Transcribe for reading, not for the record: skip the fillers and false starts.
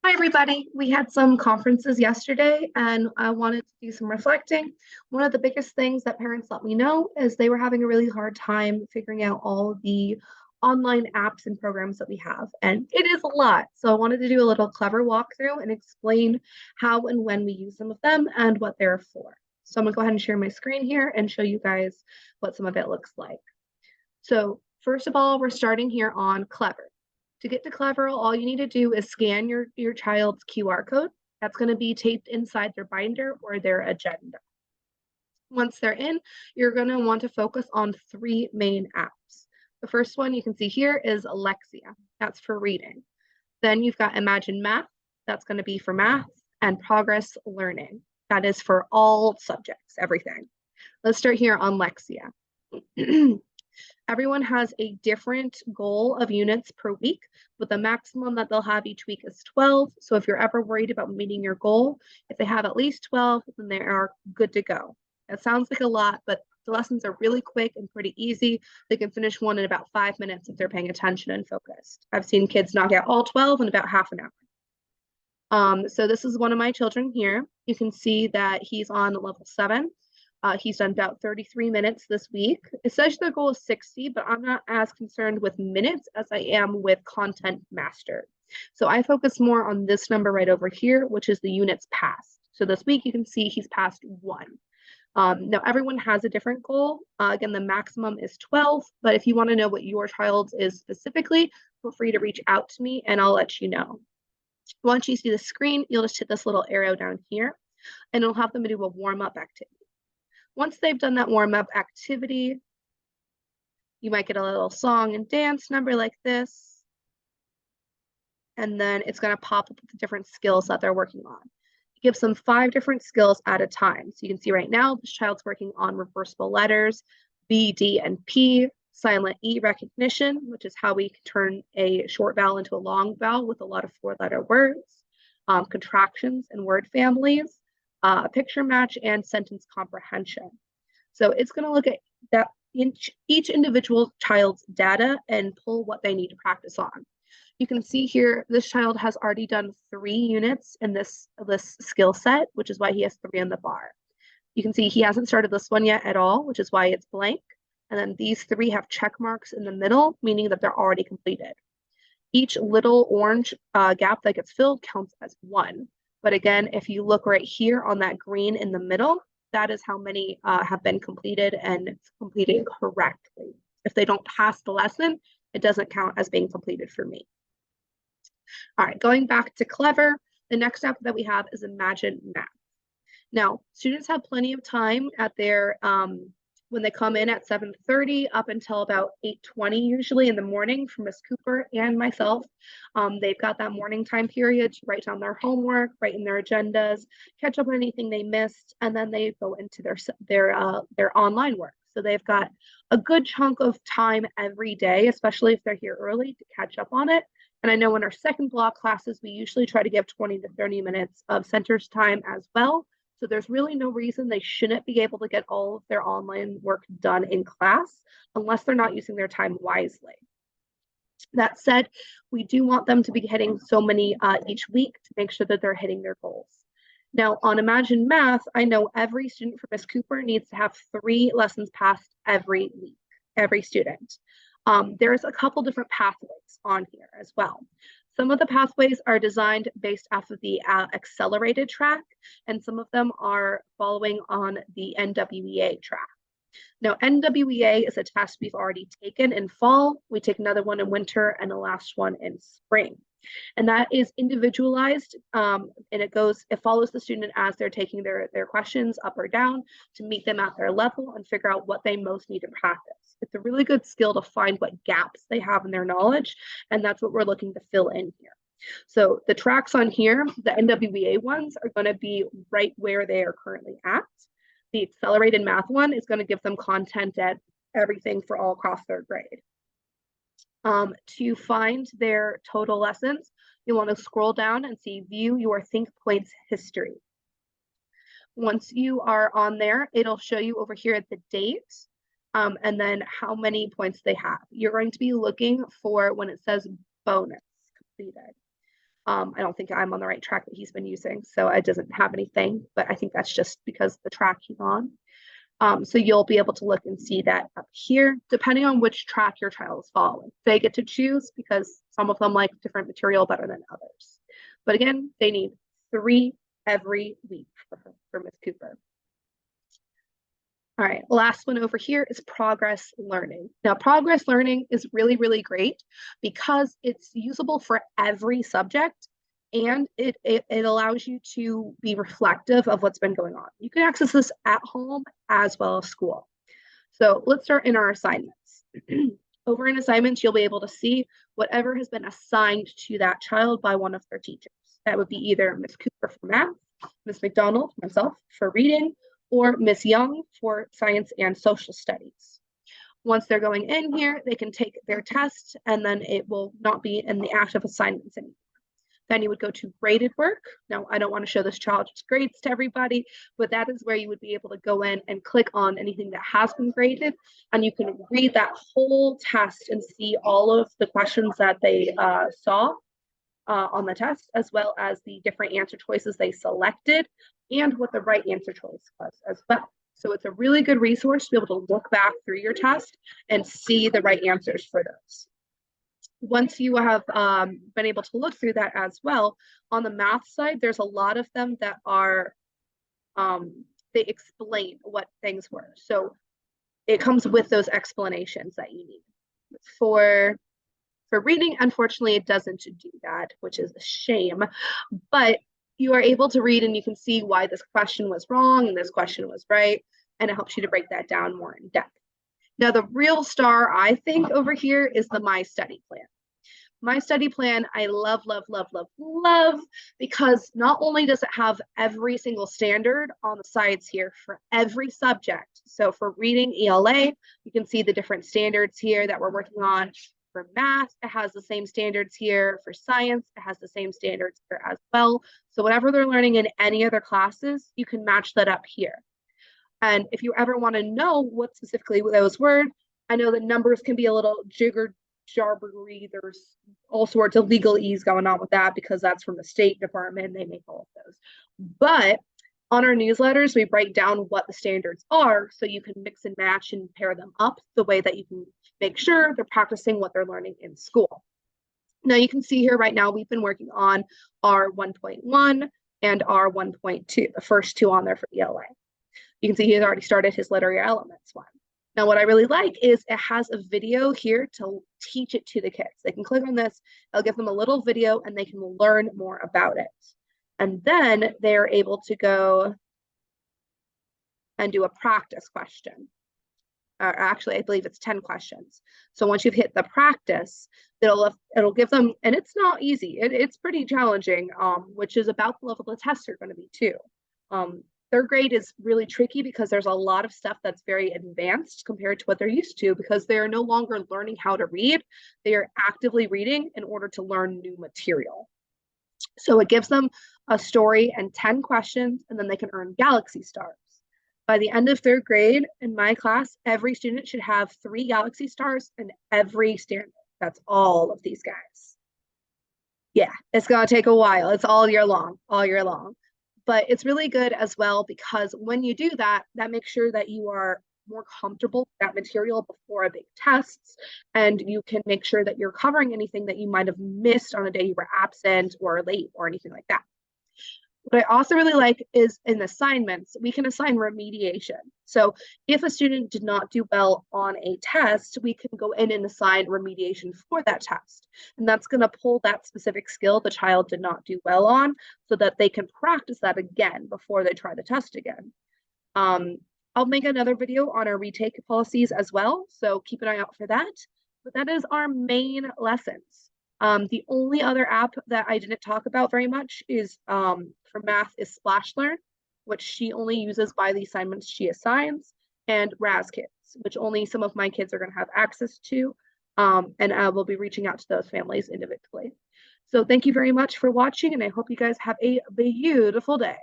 Hi, everybody. We had some conferences yesterday and I wanted to do some reflecting. One of the biggest things that parents let me know is they were having a really hard time figuring out all the online apps and programs that we have. And it is a lot. So I wanted to do a little clever walkthrough and explain how and when we use some of them and what they're for. So I'm gonna go ahead and share my screen here and show you guys what some of it looks like. So first of all, we're starting here on Clever. To get to Clever, all you need to do is scan your child's QR code. That's going to be taped inside their binder or their agenda. Once they're in, you're going to want to focus on three main apps. The first one you can see here is Lexia. That's for reading. Then you've got Imagine Math. That's going to be for math and Progress Learning. That is for all subjects, everything. Let's start here on Lexia. Everyone has a different goal of units per week, but the maximum that they'll have each week is 12. So if you're ever worried about meeting your goal, if they have at least 12, then they are good to go. That sounds like a lot, but the lessons are really quick and pretty easy. They can finish one in about 5 minutes if they're paying attention and focused. I've seen kids knock out all 12 in about half an hour. So this is one of my children here. You can see that he's on level 7. He's done about 33 minutes this week. It says the goal is 60, but I'm not as concerned with minutes as I am with content mastered. So I focus more on this number right over here, which is the units passed. So this week you can see he's passed 1. Now everyone has a different goal. Again, the maximum is 12, but if you want to know what your child's is specifically, feel free to reach out to me and I'll let you know. Once you see the screen, you'll just hit this little arrow down here and it'll have them do a warm-up activity. Once they've done that warm-up activity, you might get a little song and dance number like this. And then it's going to pop up with the different skills that they're working on. It gives them 5 different skills at a time. So you can see right now, this child's working on reversible letters, B, D, and P, silent E recognition, which is how we can turn a short vowel into a long vowel with a lot of 4-letter words, contractions and word families, picture match, and sentence comprehension. So it's going to look at that each individual child's data and pull what they need to practice on. You can see here, this child has already done 3 units in this skill set, which is why he has 3 on the bar. You can see he hasn't started this one yet at all, which is why it's blank. And then these 3 have check marks in the middle, meaning that they're already completed. Each little orange gap that gets filled counts as 1. But again, if you look right here on that green in the middle, that is how many have been completed and completed correctly. If they don't pass the lesson, it doesn't count as being completed for me. All right, going back to Clever, the next step that we have is Imagine Math. Now, students have plenty of time at their when they come in at 7:30 up until about 8:20 usually in the morning for Miss Cooper and myself. They've got that morning time period to write down their homework, write in their agendas, catch up on anything they missed, and then they go into their online work. So they've got a good chunk of time every day, especially if they're here early, to catch up on it. And I know in our second block classes, we usually try to give 20 to 30 minutes of centers time as well. So there's really no reason they shouldn't be able to get all of their online work done in class unless they're not using their time wisely. That said, we do want them to be hitting so many each week to make sure that they're hitting their goals. Now on Imagine Math, I know every student for Miss Cooper needs to have 3 lessons passed every week, every student. There's a couple different pathways on here as well. Some of the pathways are designed based off of the accelerated track, and some of them are following on the NWEA track. Now, NWEA is a test we've already taken in fall. We take another one in winter and the last one in spring. And that is individualized, and it follows the student as they're taking their questions up or down to meet them at their level and figure out what they most need to practice. It's a really good skill to find what gaps they have in their knowledge, and that's what we're looking to fill in here. So the tracks on here, the NWEA ones, are going to be right where they are currently at. The accelerated math one is going to give them content at everything for all across their grade. To find their total lessons, you want to scroll down and see View Your Think Points History. Once you are on there, it'll show you over here at the date and then how many points they have. You're going to be looking for when it says bonus completed. I don't think I'm on the right track that he's been using, so it doesn't have anything, but I think that's just because the track he's on. So you'll be able to look and see that up here, depending on which track your child is following. They get to choose because some of them like different material better than others. But again, they need 3 every week for Miss Cooper. All right, last one over here is progress learning. Now, progress learning is really, really great because it's usable for every subject, and it allows you to be reflective of what's been going on. You can access this at home as well as school. So let's start in our assignments. Over in assignments, you'll be able to see whatever has been assigned to that child by one of their teachers. That would be either Miss Cooper for math, Miss McDonald, myself, for reading, or Miss Young for science and social studies. Once they're going in here, they can take their test, and then it will not be in the active assignments anymore. Then you would go to graded work. Now, I don't want to show this child's grades to everybody, but that is where you would be able to go in and click on anything that has been graded, and you can read that whole test and see all of the questions that they saw on the test, as well as the different answer choices they selected and what the right answer choice was as well. So it's a really good resource to be able to look back through your test and see the right answers for those. Once you have been able to look through that as well, on the math side, there's a lot of them that are, they explain what things were. So it comes with those explanations that you need. For reading, unfortunately, it doesn't do that, which is a shame, but you are able to read and you can see why this question was wrong and this question was right, and it helps you to break that down more in depth. Now, the real star, I think, over here is the My Study Plan. My Study Plan, I love, love, love, love, love, because not only does it have every single standard on the sides here for every subject. So for reading ELA, you can see the different standards here that we're working on. For math, it has the same standards here. For science, it has the same standards here as well. So whatever they're learning in any other classes, you can match that up here. And if you ever want to know what specifically those were, I know that numbers can be a little jibber-jabbery. There's all sorts of legalese going on with that because that's from the State Department. They make all of those. But on our newsletters, we break down what the standards are so you can mix and match and pair them up the way that you can make sure they're practicing what they're learning in school. Now you can see here right now, we've been working on our 1.1 and our 1.2, the first two on there for ELA. You can see he's already started his literary elements one. Now, what I really like is it has a video here to teach it to the kids. They can click on this, it'll give them a little video and they can learn more about it. And then they're able to go and do a practice question. Or actually, I believe it's 10 questions. So once you've hit the practice, it'll give them, and it's not easy. It's pretty challenging, which is about the level the tests are going to be too. Third grade is really tricky because there's a lot of stuff that's very advanced compared to what they're used to because they are no longer learning how to read. They are actively reading in order to learn new material. So it gives them a story and 10 questions, and then they can earn Galaxy Stars. By the end of third grade, in my class, every student should have 3 Galaxy Stars in every standard. That's all of these guys. Yeah, it's going to take a while. It's all year long, all year long. But it's really good as well because when you do that, that makes sure that you are more comfortable with that material before a big tests, and you can make sure that you're covering anything that you might have missed on a day you were absent or late or anything like that. What I also really like is in assignments, we can assign remediation. So if a student did not do well on a test, we can go in and assign remediation for that test. And that's going to pull that specific skill the child did not do well on so that they can practice that again before they try the test again. I'll make another video on our retake policies as well, so keep an eye out for that. But that is our main lessons. The only other app that I didn't talk about very much is for math is SplashLearn, which she only uses by the assignments she assigns, and RazKids, which only some of my kids are going to have access to, and I will be reaching out to those families individually. So thank you very much for watching, and I hope you guys have a beautiful day.